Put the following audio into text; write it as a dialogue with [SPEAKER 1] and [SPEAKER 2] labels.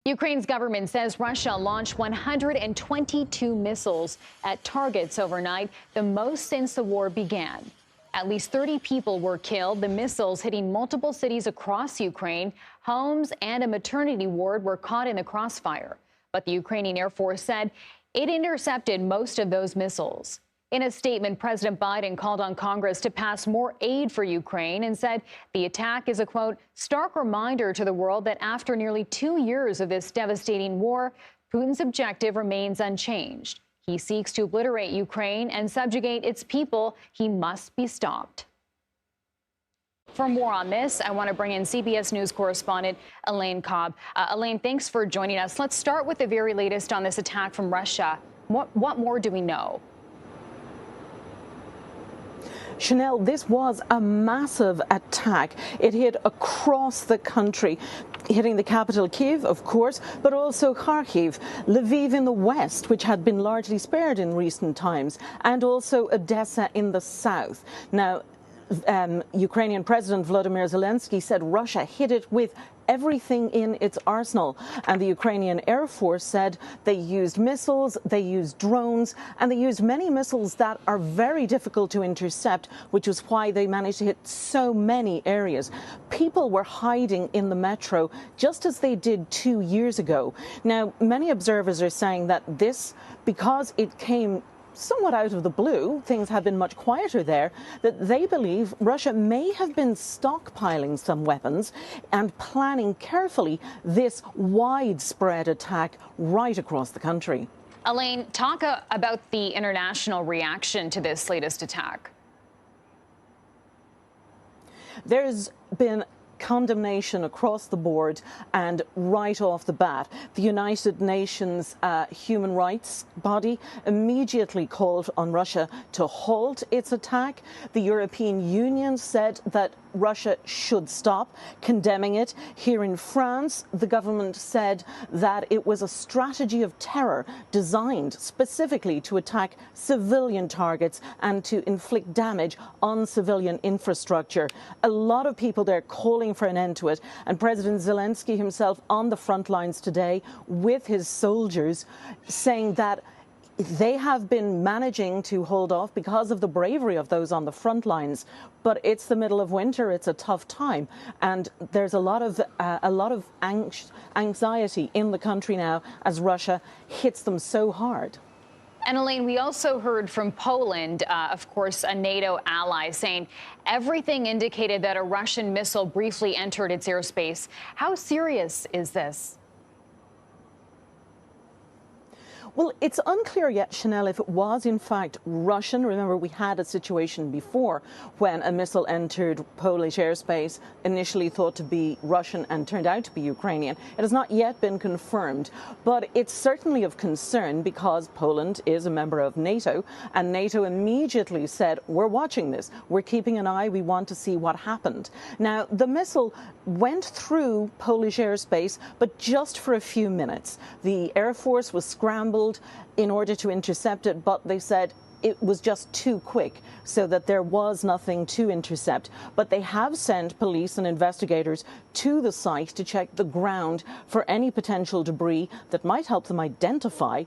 [SPEAKER 1] Ukraine's government says Russia launched 122 missiles at targets overnight, the most since the war began. At least 30 people were killed. The missiles hitting multiple cities across Ukraine. Homes and a maternity ward were caught in the crossfire. But the Ukrainian Air Force said it intercepted most of those missiles. In a statement, President Biden called on Congress to pass more aid for Ukraine and said the attack is a, quote, stark reminder to the world that after nearly 2 years of this devastating war, Putin's objective remains unchanged. He seeks to obliterate Ukraine and subjugate its people. He must be stopped. For more on this, I want to bring in CBS News correspondent Elaine Cobb. Elaine, thanks for joining us. Let's start with the very latest on this attack from Russia. What more do we know?
[SPEAKER 2] Chanel, this was a massive attack. It hit across the country, hitting the capital, Kyiv, of course, but also Kharkiv, Lviv in the west, which had been largely spared in recent times, and also Odessa in the south. Now, Ukrainian President Volodymyr Zelensky said Russia hit it with everything in its arsenal. And the Ukrainian Air Force said they used missiles, they used drones, and they used many missiles that are very difficult to intercept, which is why they managed to hit so many areas. People were hiding in the metro just as they did 2 years ago. Now, many observers are saying that this, because it came somewhat out of the blue, things have been much quieter there, that they believe Russia may have been stockpiling some weapons and planning carefully this widespread attack right across the country.
[SPEAKER 1] Elaine, talk about the international reaction to this latest attack.
[SPEAKER 2] There's been condemnation across the board and right off the bat. The United Nations human rights body immediately called on Russia to halt its attack. The European Union said that Russia should stop, condemning it. Here in France, the government said that it was a strategy of terror designed specifically to attack civilian targets and to inflict damage on civilian infrastructure. A lot of people there calling for an end to it, and President Zelensky himself on the front lines today with his soldiers saying that they have been managing to hold off because of the bravery of those on the front lines. But it's the middle of winter. It's a tough time. And there's a lot of anxiety in the country now as Russia hits them so hard.
[SPEAKER 1] And Elaine, we also heard from Poland, of course, a NATO ally, saying everything indicated that a Russian missile briefly entered its airspace. How serious is this?
[SPEAKER 2] Well, it's unclear yet, Chanel, if it was in fact Russian. Remember, we had a situation before when a missile entered Polish airspace, initially thought to be Russian and turned out to be Ukrainian. It has not yet been confirmed, but it's certainly of concern because Poland is a member of NATO, and NATO immediately said, we're watching this, we're keeping an eye, we want to see what happened. Now, the missile went through Polish airspace, but just for a few minutes. The Air Force was scrambled in order to intercept it, but they said it was just too quick, so that there was nothing to intercept. But they have sent police and investigators to the site to check the ground for any potential debris that might help them identify